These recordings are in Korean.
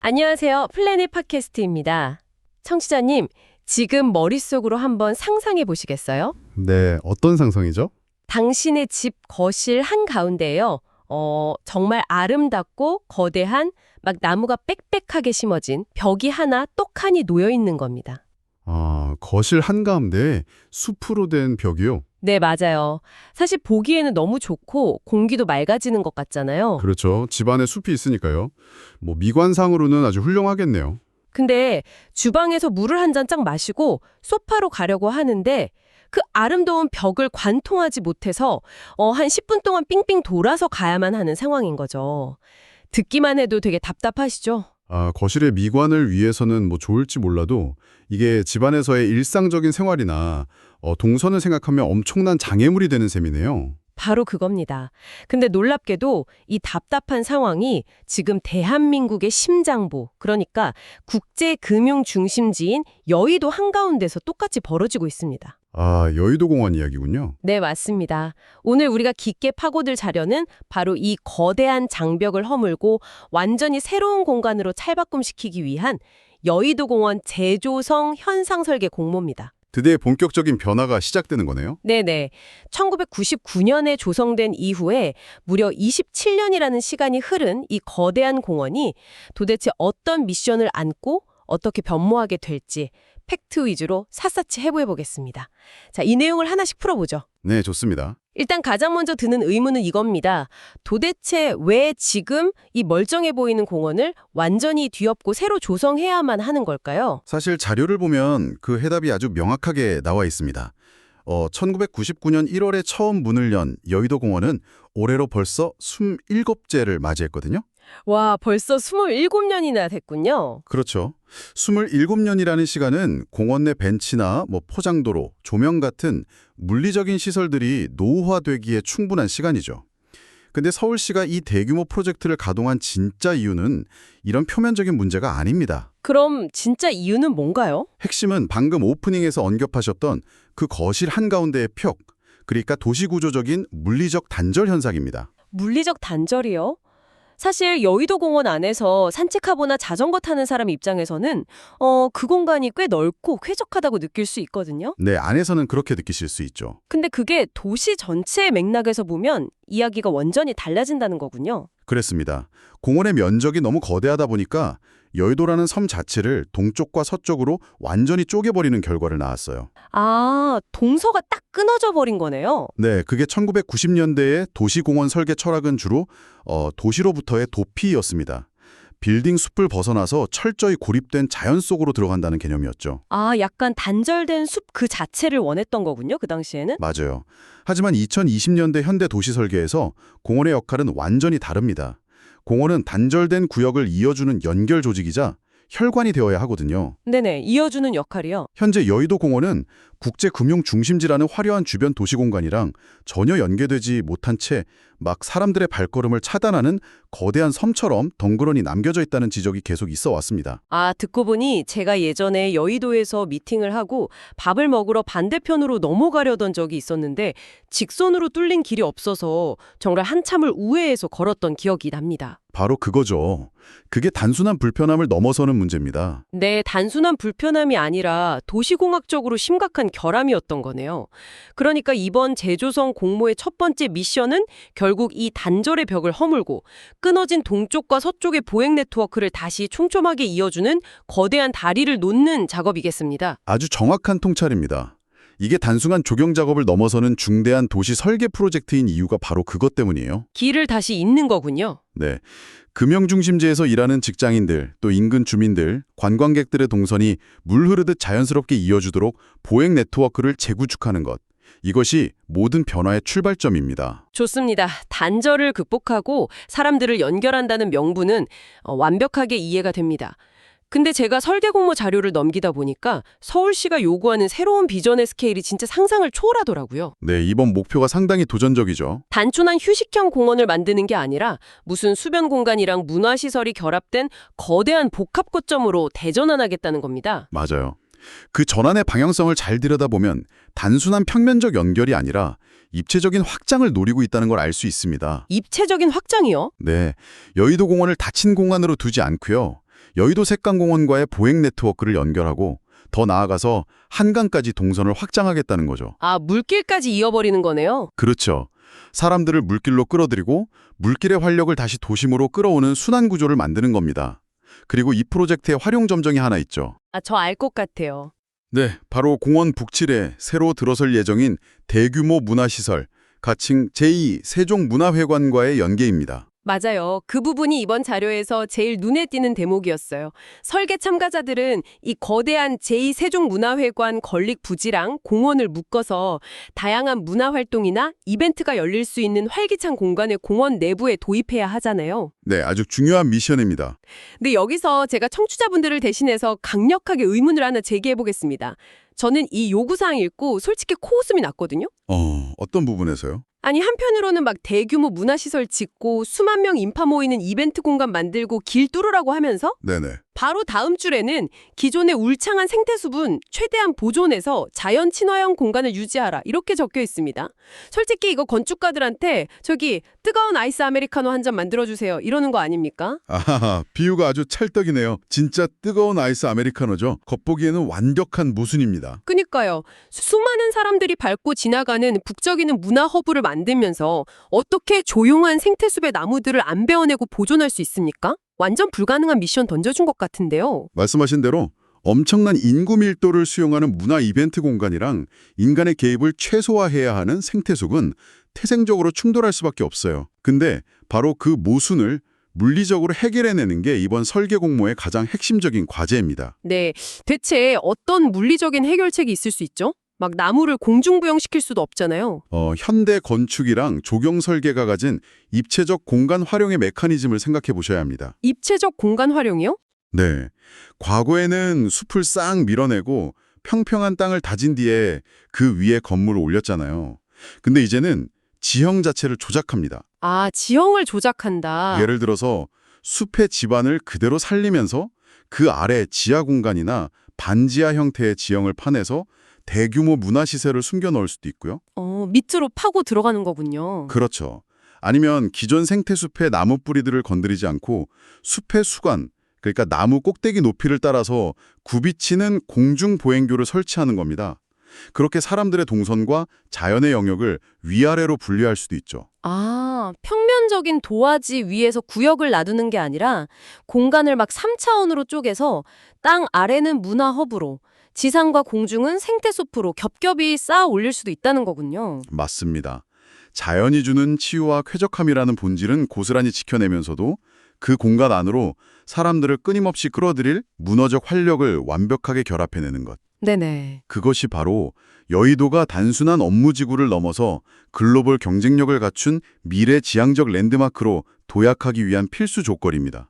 안녕하세요. 플래닛 팟캐스트입니다. 청취자님, 지금 머릿속으로 한번 상상해 보시겠어요? 네, 어떤 상상이죠? 당신의 집 거실 한가운데에요. 정말 아름답고 거대한 막 나무가 빽빽하게 심어진 벽이 하나 떡하니 놓여 있는 겁니다. 거실 한가운데에 숲으로 된 벽이요? 네, 맞아요. 사실 보기에는 너무 좋고 공기도 맑아지는 것 같잖아요. 그렇죠. 집안에 숲이 있으니까요. 미관상으로는 아주 훌륭하겠네요. 근데 주방에서 물을 한 잔 짝 마시고 소파로 가려고 하는데 그 아름다운 벽을 관통하지 못해서 한 10분 동안 삥삥 돌아서 가야만 하는 상황인 거죠. 듣기만 해도 되게 답답하시죠? 거실의 미관을 위해서는 좋을지 몰라도 이게 집안에서의 일상적인 생활이나 동선을 생각하면 엄청난 장애물이 되는 셈이네요. 바로 그겁니다. 근데 놀랍게도 이 답답한 상황이 지금 대한민국의 심장부, 그러니까 국제 금융 중심지인 여의도 한가운데서 똑같이 벌어지고 있습니다. 여의도 공원 이야기군요. 네, 맞습니다. 오늘 우리가 깊게 파고들 자료는 바로 이 거대한 장벽을 허물고 완전히 새로운 공간으로 찰바꿈시키기 위한 여의도 공원 재조성 현상 설계 공모입니다. 드디어 본격적인 변화가 시작되는 거네요. 네네. 1999년에 조성된 이후에 무려 27년이라는 시간이 흐른 이 거대한 공원이 도대체 어떤 미션을 안고 어떻게 변모하게 될지 팩트 위주로 샅샅이 해보겠습니다. 자, 이 내용을 하나씩 풀어보죠. 네, 좋습니다. 일단 가장 먼저 드는 의문은 이겁니다. 도대체 왜 지금 이 멀쩡해 보이는 공원을 완전히 뒤엎고 새로 조성해야만 하는 걸까요? 사실 자료를 보면 그 해답이 아주 명확하게 나와 있습니다. 1999년 1월에 처음 문을 연 여의도 공원은 올해로 벌써 27제를 맞이했거든요. 와, 벌써 27년이나 됐군요. 그렇죠. 27년이라는 시간은 공원 내 벤치나 포장도로, 조명 같은 물리적인 시설들이 노후화되기에 충분한 시간이죠. 근데 서울시가 이 대규모 프로젝트를 가동한 진짜 이유는 이런 표면적인 문제가 아닙니다. 그럼 진짜 이유는 뭔가요? 핵심은 방금 오프닝에서 언급하셨던 그 거실 한가운데의 벽, 그러니까 도시구조적인 물리적 단절 현상입니다. 물리적 단절이요? 사실 여의도 공원 안에서 산책하거나 자전거 타는 사람 입장에서는 그 공간이 꽤 넓고 쾌적하다고 느낄 수 있거든요. 네, 안에서는 그렇게 느끼실 수 있죠. 근데 그게 도시 전체의 맥락에서 보면 이야기가 완전히 달라진다는 거군요. 그랬습니다. 공원의 면적이 너무 거대하다 보니까 여의도라는 섬 자체를 동쪽과 서쪽으로 완전히 쪼개버리는 결과를 낳았어요. 동서가 딱 끊어져 버린 거네요. 네, 그게 1990년대의 도시공원 설계 철학은 주로 도시로부터의 도피였습니다. 빌딩 숲을 벗어나서 철저히 고립된 자연 속으로 들어간다는 개념이었죠. 약간 단절된 숲 그 자체를 원했던 거군요, 그 당시에는. 맞아요. 하지만 2020년대 현대 도시 설계에서 공원의 역할은 완전히 다릅니다. 공원은 단절된 구역을 이어주는 연결 조직이자 혈관이 되어야 하거든요. 네네, 이어주는 역할이요. 현재 여의도 공원은 국제금융 중심지라는 화려한 주변 도시공간이랑 전혀 연계되지 못한 채 막 사람들의 발걸음을 차단하는 거대한 섬처럼 덩그러니 남겨져 있다는 지적이 계속 있어 왔습니다. 듣고 보니 제가 예전에 여의도에서 미팅을 하고 밥을 먹으러 반대편으로 넘어가려던 적이 있었는데 직선으로 뚫린 길이 없어서 정말 한참을 우회해서 걸었던 기억이 납니다. 바로 그거죠. 그게 단순한 불편함을 넘어서는 문제입니다. 네, 단순한 불편함이 아니라 도시공학적으로 심각한 결함이었던 거네요. 그러니까 이번 재조성 공모의 첫 번째 미션은 결국 이 단절의 벽을 허물고 끊어진 동쪽과 서쪽의 보행 네트워크를 다시 촘촘하게 이어주는 거대한 다리를 놓는 작업이겠습니다. 아주 정확한 통찰입니다. 이게 단순한 조경 작업을 넘어서는 중대한 도시 설계 프로젝트인 이유가 바로 그것 때문이에요. 길을 다시 잇는 거군요. 네. 금융중심지에서 일하는 직장인들, 또 인근 주민들, 관광객들의 동선이 물 흐르듯 자연스럽게 이어주도록 보행 네트워크를 재구축하는 것. 이것이 모든 변화의 출발점입니다. 좋습니다. 단절을 극복하고 사람들을 연결한다는 명분은 완벽하게 이해가 됩니다. 근데 제가 설계 공모 자료를 넘기다 보니까 서울시가 요구하는 새로운 비전의 스케일이 진짜 상상을 초월하더라고요. 네, 이번 목표가 상당히 도전적이죠. 단순한 휴식형 공원을 만드는 게 아니라 무슨 수변 공간이랑 문화시설이 결합된 거대한 복합 거점으로 대전환하겠다는 겁니다. 맞아요. 그 전환의 방향성을 잘 들여다보면 단순한 평면적 연결이 아니라 입체적인 확장을 노리고 있다는 걸 알 수 있습니다. 입체적인 확장이요? 네, 여의도 공원을 닫힌 공간으로 두지 않고요. 여의도 색강공원과의 보행 네트워크를 연결하고 더 나아가서 한강까지 동선을 확장하겠다는 거죠. 아, 물길까지 이어버리는 거네요. 그렇죠. 사람들을 물길로 끌어들이고 물길의 활력을 다시 도심으로 끌어오는 순환 구조를 만드는 겁니다. 그리고 이 프로젝트의 활용 점정이 하나 있죠. 아, 저 알 것 같아요. 네, 바로 공원 북칠에 새로 들어설 예정인 대규모 문화시설, 가칭 제2 세종문화회관과의 연계입니다. 맞아요. 그 부분이 이번 자료에서 제일 눈에 띄는 대목이었어요. 설계 참가자들은 이 거대한 제2세종문화회관 건립 부지랑 공원을 묶어서 다양한 문화활동이나 이벤트가 열릴 수 있는 활기찬 공간을 공원 내부에 도입해야 하잖아요. 네, 아주 중요한 미션입니다. 근데 여기서 제가 청취자분들을 대신해서 강력하게 의문을 하나 제기해 보겠습니다. 저는 이 요구사항 읽고 솔직히 코웃음이 났거든요. 어떤 부분에서요? 아니 한편으로는 막 대규모 문화시설 짓고 수만 명 인파 모이는 이벤트 공간 만들고 길 뚫으라고 하면서 네네. 바로 다음 줄에는 기존의 울창한 생태숲은 최대한 보존해서 자연 친화형 공간을 유지하라 이렇게 적혀 있습니다. 솔직히 이거 건축가들한테 저기 뜨거운 아이스 아메리카노 한 잔 만들어주세요 이러는 거 아닙니까? 아하하, 비유가 아주 찰떡이네요. 진짜 뜨거운 아이스 아메리카노죠. 겉보기에는 완벽한 모순입니다. 그니까요. 수많은 사람들이 밟고 지나가는 북적이는 문화 허브를 만들면서 어떻게 조용한 생태숲의 나무들을 안 베어내고 보존할 수 있습니까? 완전 불가능한 미션 던져준 것 같은데요. 말씀하신 대로 엄청난 인구 밀도를 수용하는 문화 이벤트 공간이랑 인간의 개입을 최소화해야 하는 생태숲은 태생적으로 충돌할 수밖에 없어요. 근데 바로 그 모순을 물리적으로 해결해내는 게 이번 설계 공모의 가장 핵심적인 과제입니다. 네, 대체 어떤 물리적인 해결책이 있을 수 있죠? 막 나무를 공중부양시킬 수도 없잖아요. 현대 건축이랑 조경 설계가 가진 입체적 공간 활용의 메커니즘을 생각해 보셔야 합니다. 입체적 공간 활용이요? 네. 과거에는 숲을 싹 밀어내고 평평한 땅을 다진 뒤에 그 위에 건물을 올렸잖아요. 근데 이제는 지형 자체를 조작합니다. 아, 지형을 조작한다. 예를 들어서 숲의 지반을 그대로 살리면서 그 아래 지하 공간이나 반지하 형태의 지형을 파내서 대규모 문화시설을 숨겨 넣을 수도 있고요. 밑으로 파고 들어가는 거군요. 그렇죠. 아니면 기존 생태숲의 나무 뿌리들을 건드리지 않고 숲의 수관, 그러니까 나무 꼭대기 높이를 따라서 굽이치는 공중보행교를 설치하는 겁니다. 그렇게 사람들의 동선과 자연의 영역을 위아래로 분리할 수도 있죠. 아, 평면적인 도화지 위에서 구역을 놔두는 게 아니라 공간을 막 3차원으로 쪼개서 땅 아래는 문화 허브로, 지상과 공중은 생태숲으로 겹겹이 쌓아 올릴 수도 있다는 거군요. 맞습니다. 자연이 주는 치유와 쾌적함이라는 본질은 고스란히 지켜내면서도 그 공간 안으로 사람들을 끊임없이 끌어들일 문화적 활력을 완벽하게 결합해내는 것. 네네. 그것이 바로 여의도가 단순한 업무지구를 넘어서 글로벌 경쟁력을 갖춘 미래 지향적 랜드마크로 도약하기 위한 필수 조건입니다.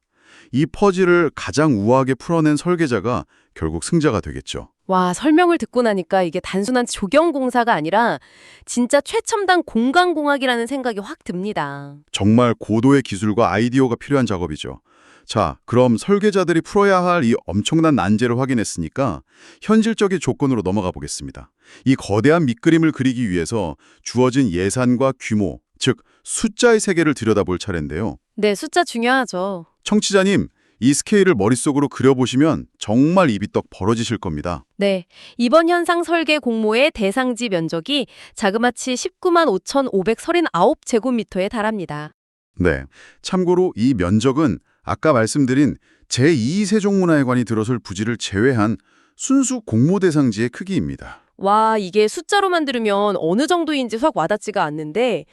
이 퍼즐을 가장 우아하게 풀어낸 설계자가 결국 승자가 되겠죠. 와, 설명을 듣고 나니까 이게 단순한 조경공사가 아니라 진짜 최첨단 공간공학이라는 생각이 확 듭니다. 정말 고도의 기술과 아이디어가 필요한 작업이죠. 자, 그럼 설계자들이 풀어야 할 이 엄청난 난제를 확인했으니까 현실적인 조건으로 넘어가 보겠습니다. 이 거대한 밑그림을 그리기 위해서 주어진 예산과 규모, 즉 숫자의 세계를 들여다볼 차례인데요. 네, 숫자 중요하죠. 청취자님, 이 스케일을 머릿속으로 그려보시면 정말 입이 떡 벌어지실 겁니다. 네, 이번 현상 설계 공모의 대상지 면적이 자그마치 19만 5,539제곱미터에 달합니다. 네, 참고로 이 면적은 아까 말씀드린 제2세종문화회관이 들어설 부지를 제외한 순수 공모 대상지의 크기입니다. 와, 이게 숫자로만 들으면 어느 정도인지 확 와닿지가 않는데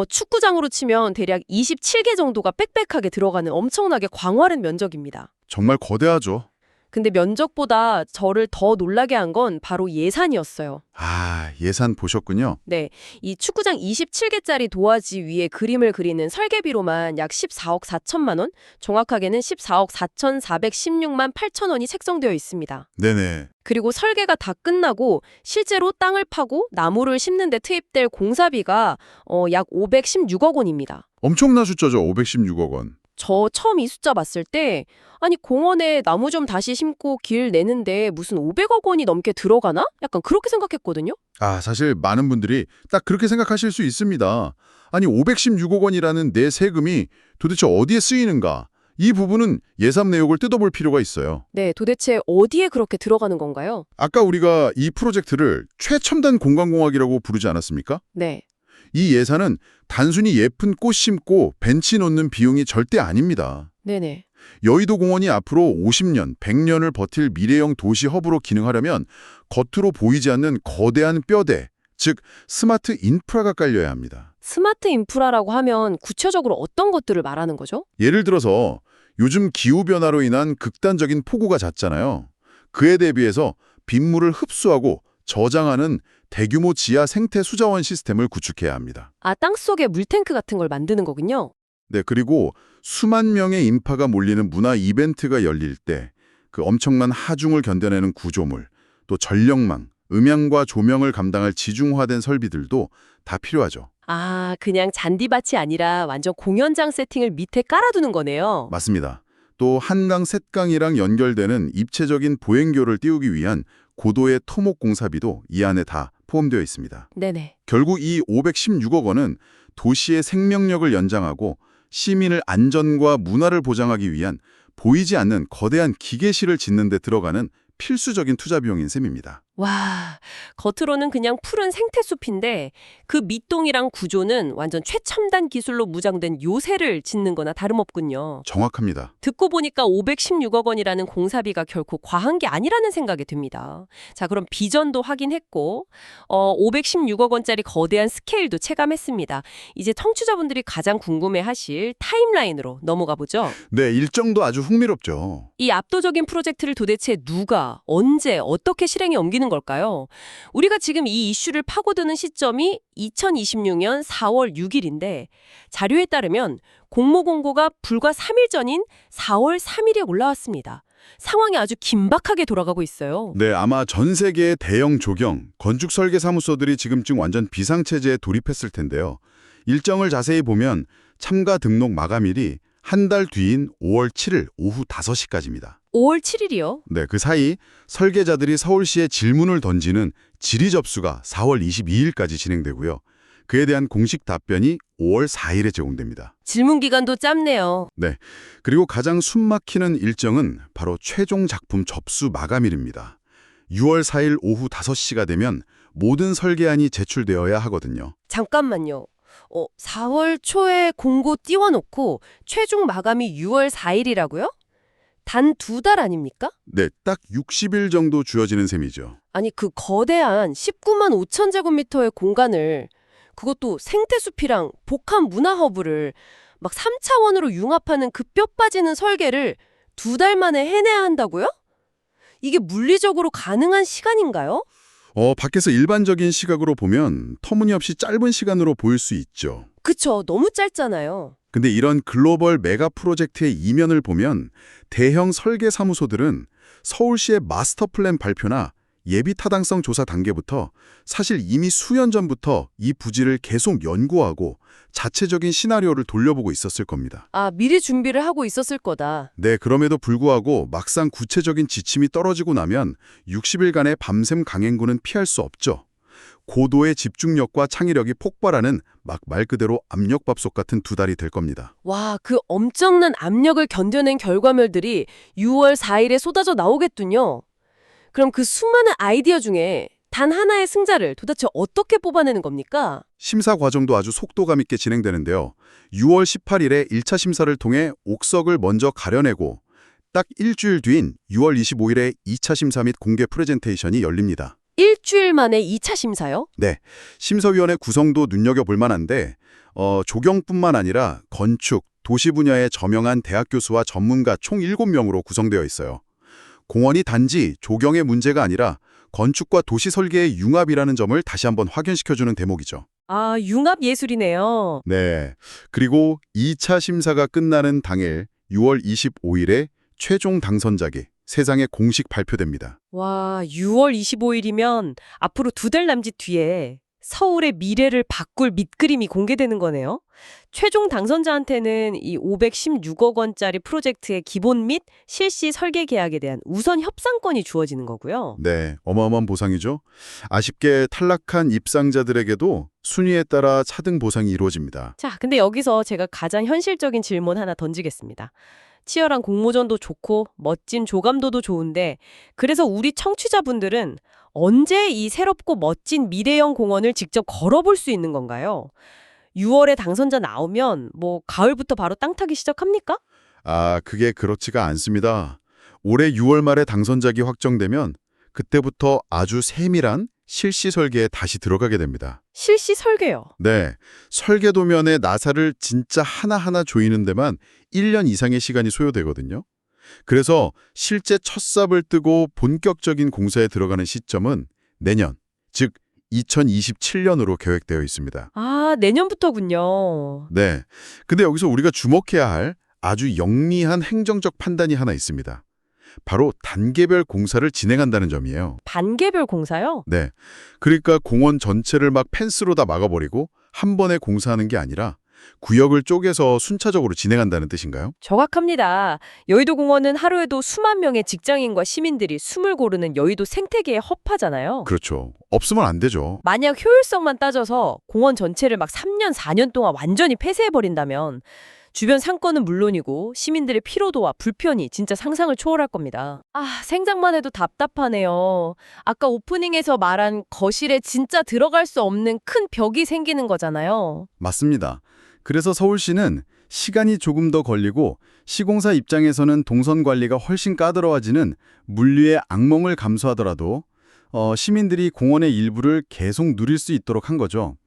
축구장으로 치면 대략 27개 정도가 빽빽하게 들어가는 엄청나게 광활한 면적입니다. 정말 거대하죠. 근데 면적보다 저를 더 놀라게 한 건 바로 예산이었어요. 아, 예산 보셨군요. 네, 이 축구장 27개짜리 도화지 위에 그림을 그리는 설계비로만 약 14억 4천만 원, 정확하게는 14억 4,416만 8천 원이 책정되어 있습니다. 네네. 그리고 설계가 다 끝나고 실제로 땅을 파고 나무를 심는 데 투입될 공사비가 약 516억 원입니다. 엄청난 숫자죠. 516억 원. 저 처음 이 숫자 봤을 때 아니 공원에 나무 좀 다시 심고 길 내는데 무슨 500억 원이 넘게 들어가나? 약간 그렇게 생각했거든요. 아, 사실 많은 분들이 딱 그렇게 생각하실 수 있습니다. 아니, 516억 원이라는 내 세금이 도대체 어디에 쓰이는가? 이 부분은 예산 내역을 뜯어볼 필요가 있어요. 네, 도대체 어디에 그렇게 들어가는 건가요? 아까 우리가 이 프로젝트를 최첨단 공간공학이라고 부르지 않았습니까? 네. 이 예산은 단순히 예쁜 꽃 심고 벤치 놓는 비용이 절대 아닙니다. 네네. 여의도 공원이 앞으로 50년, 100년을 버틸 미래형 도시 허브로 기능하려면 겉으로 보이지 않는 거대한 뼈대, 즉 스마트 인프라가 깔려야 합니다. 스마트 인프라라고 하면 구체적으로 어떤 것들을 말하는 거죠? 예를 들어서 요즘 기후변화로 인한 극단적인 폭우가 잦잖아요. 그에 대비해서 빗물을 흡수하고 저장하는 대규모 지하 생태 수자원 시스템을 구축해야 합니다. 아, 땅속에 물탱크 같은 걸 만드는 거군요. 네, 그리고 수만 명의 인파가 몰리는 문화 이벤트가 열릴 때 그 엄청난 하중을 견뎌내는 구조물, 또 전력망, 음향과 조명을 감당할 지중화된 설비들도 다 필요하죠. 아, 그냥 잔디밭이 아니라 완전 공연장 세팅을 밑에 깔아두는 거네요. 맞습니다. 또 한강 셋강이랑 연결되는 입체적인 보행교를 띄우기 위한 고도의 토목 공사비도 이 안에 다 포함되어 있습니다. 네네. 결국 이 516억 원은 도시의 생명력을 연장하고 시민의 안전과 문화를 보장하기 위한 보이지 않는 거대한 기계실을 짓는 데 들어가는 필수적인 투자 비용인 셈입니다. 와, 겉으로는 그냥 푸른 생태숲인데 그 밑동이랑 구조는 완전 최첨단 기술로 무장된 요새를 짓는 거나 다름없군요. 정확합니다. 듣고 보니까 516억 원이라는 공사비가 결코 과한 게 아니라는 생각이 듭니다. 자, 그럼 비전도 확인했고 516억 원짜리 거대한 스케일도 체감했습니다. 이제 청취자분들이 가장 궁금해하실 타임라인으로 넘어가 보죠. 네, 일정도 아주 흥미롭죠. 이 압도적인 프로젝트를 도대체 누가, 언제, 어떻게 실행에 옮기는 걸까요? 우리가 지금 이 이슈를 파고드는 시점이 2026년 4월 6일인데 자료에 따르면 공모 공고가 불과 3일 전인 4월 3일에 올라왔습니다. 상황이 아주 긴박하게 돌아가고 있어요. 네, 아마 전 세계의 대형 조경, 건축 설계 사무소들이 지금쯤 완전 비상체제에 돌입했을 텐데요. 일정을 자세히 보면 참가 등록 마감일이 한 달 뒤인 5월 7일 오후 5시까지입니다. 5월 7일이요? 네, 그 사이 설계자들이 서울시에 질문을 던지는 질의 접수가 4월 22일까지 진행되고요. 그에 대한 공식 답변이 5월 4일에 제공됩니다. 질문 기간도 짧네요. 네, 그리고 가장 숨막히는 일정은 바로 최종 작품 접수 마감일입니다. 6월 4일 오후 5시가 되면 모든 설계안이 제출되어야 하거든요. 잠깐만요. 4월 초에 공고 띄워놓고 최종 마감이 6월 4일이라고요? 단 2달 아닙니까? 네, 딱 60일 정도 주어지는 셈이죠. 아니 그 거대한 19만 5천 제곱미터의 공간을 그것도 생태숲이랑 복합 문화허브를 막 3차원으로 융합하는 그 뼈 빠지는 설계를 2달 만에 해내야 한다고요? 이게 물리적으로 가능한 시간인가요? 밖에서 일반적인 시각으로 보면 터무니없이 짧은 시간으로 보일 수 있죠. 그쵸, 너무 짧잖아요. 근데 이런 글로벌 메가 프로젝트의 이면을 보면 대형 설계 사무소들은 서울시의 마스터 플랜 발표나 예비 타당성 조사 단계부터 사실 이미 수년 전부터 이 부지를 계속 연구하고 자체적인 시나리오를 돌려보고 있었을 겁니다. 아, 미리 준비를 하고 있었을 거다. 네, 그럼에도 불구하고 막상 구체적인 지침이 떨어지고 나면 60일간의 밤샘 강행군은 피할 수 없죠. 고도의 집중력과 창의력이 폭발하는 막 말 그대로 압력밥솥 같은 2달이 될 겁니다. 와, 그 엄청난 압력을 견뎌낸 결과물들이 6월 4일에 쏟아져 나오겠군요. 그럼 그 수많은 아이디어 중에 단 하나의 승자를 도대체 어떻게 뽑아내는 겁니까? 심사 과정도 아주 속도감 있게 진행되는데요. 6월 18일에 1차 심사를 통해 옥석을 먼저 가려내고 딱 일주일 뒤인 6월 25일에 2차 심사 및 공개 프레젠테이션이 열립니다. 일주일 만에 2차 심사요? 네, 심사위원회 구성도 눈여겨볼 만한데 조경뿐만 아니라 건축, 도시 분야의 저명한 대학 교수와 전문가 총 7명으로 구성되어 있어요. 공원이 단지 조경의 문제가 아니라 건축과 도시 설계의 융합이라는 점을 다시 한번 확인시켜주는 대목이죠. 아, 융합 예술이네요. 네, 그리고 2차 심사가 끝나는 당일 6월 25일에 최종 당선작이 세상에 공식 발표됩니다. 와, 6월 25일이면 앞으로 2달 남짓 뒤에 서울의 미래를 바꿀 밑그림이 공개되는 거네요. 최종 당선자한테는 이 516억 원짜리 프로젝트의 기본 및 실시 설계 계약에 대한 우선 협상권이 주어지는 거고요. 네, 어마어마한 보상이죠. 아쉽게 탈락한 입상자들에게도 순위에 따라 차등 보상이 이루어집니다. 자, 근데 여기서 제가 가장 현실적인 질문 하나 던지겠습니다. 치열한 공모전도 좋고 멋진 조감도도 좋은데 그래서 우리 청취자분들은 언제 이 새롭고 멋진 미래형 공원을 직접 걸어볼 수 있는 건가요? 6월에 당선자 나오면 뭐 가을부터 바로 땅 타기 시작합니까? 아, 그게 그렇지가 않습니다. 올해 6월 말에 당선작이 확정되면 그때부터 아주 세밀한 실시 설계에 다시 들어가게 됩니다. 실시 설계요. 네, 설계도면에 나사를 진짜 하나하나 조이는 데만 1년 이상의 시간이 소요되거든요. 그래서 실제 첫 삽을 뜨고 본격적인 공사에 들어가는 시점은 내년, 즉 2027년으로 계획되어 있습니다. 아, 내년부터군요. 네, 근데 여기서 우리가 주목해야 할 아주 영리한 행정적 판단이 하나 있습니다. 바로 단계별 공사를 진행한다는 점이에요. 단계별 공사요? 네, 그러니까 공원 전체를 막 펜스로 다 막아버리고 한 번에 공사하는 게 아니라 구역을 쪼개서 순차적으로 진행한다는 뜻인가요? 정확합니다. 여의도 공원은 하루에도 수만 명의 직장인과 시민들이 숨을 고르는 여의도 생태계의 허파잖아요. 그렇죠. 없으면 안 되죠. 만약 효율성만 따져서 공원 전체를 막 3년, 4년 동안 완전히 폐쇄해버린다면 주변 상권은 물론이고 시민들의 피로도와 불편이 진짜 상상을 초월할 겁니다. 아, 생각만 해도 답답하네요. 아까 오프닝에서 말한 거실에 진짜 들어갈 수 없는 큰 벽이 생기는 거잖아요. 맞습니다. 그래서 서울시는 시간이 조금 더 걸리고 시공사 입장에서는 동선 관리가 훨씬 까다로워지는 물류의 악몽을 감수하더라도 시민들이 공원의 일부를 계속 누릴 수 있도록 한 거죠.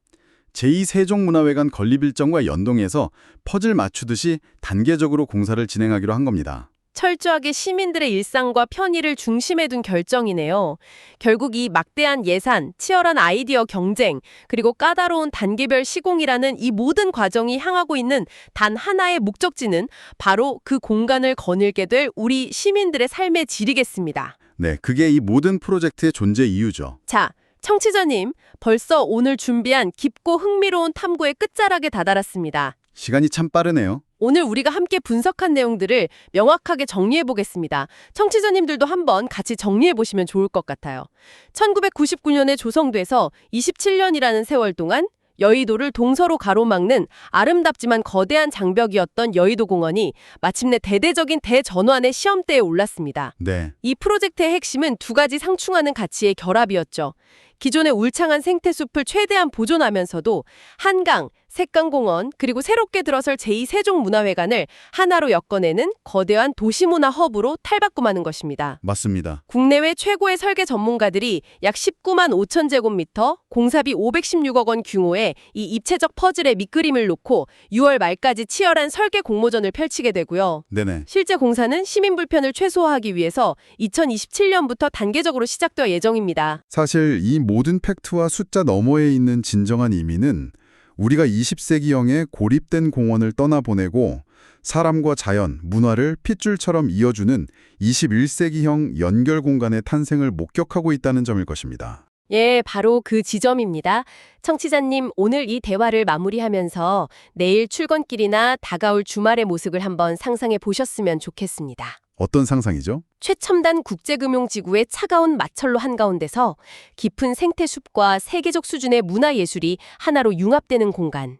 제2세종문화회관 건립 일정과 연동해서 퍼즐 맞추듯이 단계적으로 공사를 진행하기로 한 겁니다. 철저하게 시민들의 일상과 편의를 중심에 둔 결정이네요. 결국 이 막대한 예산, 치열한 아이디어 경쟁, 그리고 까다로운 단계별 시공이라는 이 모든 과정이 향하고 있는 단 하나의 목적지는 바로 그 공간을 거닐게 될 우리 시민들의 삶의 질이겠습니다. 네, 그게 이 모든 프로젝트의 존재 이유죠. 자, 청취자님, 벌써 오늘 준비한 깊고 흥미로운 탐구의 끝자락에 다다랐습니다. 시간이 참 빠르네요. 오늘 우리가 함께 분석한 내용들을 명확하게 정리해 보겠습니다. 청취자님들도 한번 같이 정리해 보시면 좋을 것 같아요. 1999년에 조성돼서 27년이라는 세월 동안 여의도를 동서로 가로막는 아름답지만 거대한 장벽이었던 여의도 공원이 마침내 대대적인 대전환의 시험대에 올랐습니다. 네, 이 프로젝트의 핵심은 두 가지 상충하는 가치의 결합이었죠. 기존의 울창한 생태숲을 최대한 보존하면서도 한강, 색강공원, 그리고 새롭게 들어설 제2세종문화회관을 하나로 엮어내는 거대한 도시문화 허브로 탈바꿈하는 것입니다. 맞습니다. 국내외 최고의 설계 전문가들이 약 19만 5천 제곱미터, 공사비 516억 원 규모의 이 입체적 퍼즐의 밑그림을 놓고 6월 말까지 치열한 설계 공모전을 펼치게 되고요. 네네. 실제 공사는 시민 불편을 최소화하기 위해서 2027년부터 단계적으로 시작될 예정입니다. 사실 이 모든 팩트와 숫자 너머에 있는 진정한 의미는 우리가 20세기형의 고립된 공원을 떠나보내고 사람과 자연, 문화를 핏줄처럼 이어주는 21세기형 연결 공간의 탄생을 목격하고 있다는 점일 것입니다. 예, 바로 그 지점입니다. 청취자님, 오늘 이 대화를 마무리하면서 내일 출근길이나 다가올 주말의 모습을 한번 상상해 보셨으면 좋겠습니다. 어떤 상상이죠? 최첨단 국제금융지구의 차가운 마철로 한가운데서 깊은 생태숲과 세계적 수준의 문화예술이 하나로 융합되는 공간.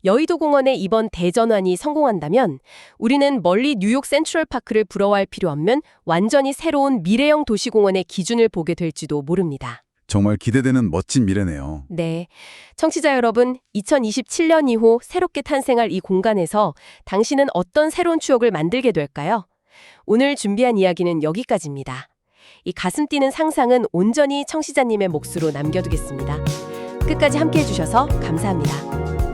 여의도 공원의 이번 대전환이 성공한다면 우리는 멀리 뉴욕 센트럴파크를 부러워할 필요 없는 완전히 새로운 미래형 도시공원의 기준을 보게 될지도 모릅니다. 정말 기대되는 멋진 미래네요. 네. 청취자 여러분, 2027년 이후 새롭게 탄생할 이 공간에서 당신은 어떤 새로운 추억을 만들게 될까요? 오늘 준비한 이야기는 여기까지입니다. 이 가슴 뛰는 상상은 온전히 청취자님의 몫으로 남겨두겠습니다. 끝까지 함께해 주셔서 감사합니다.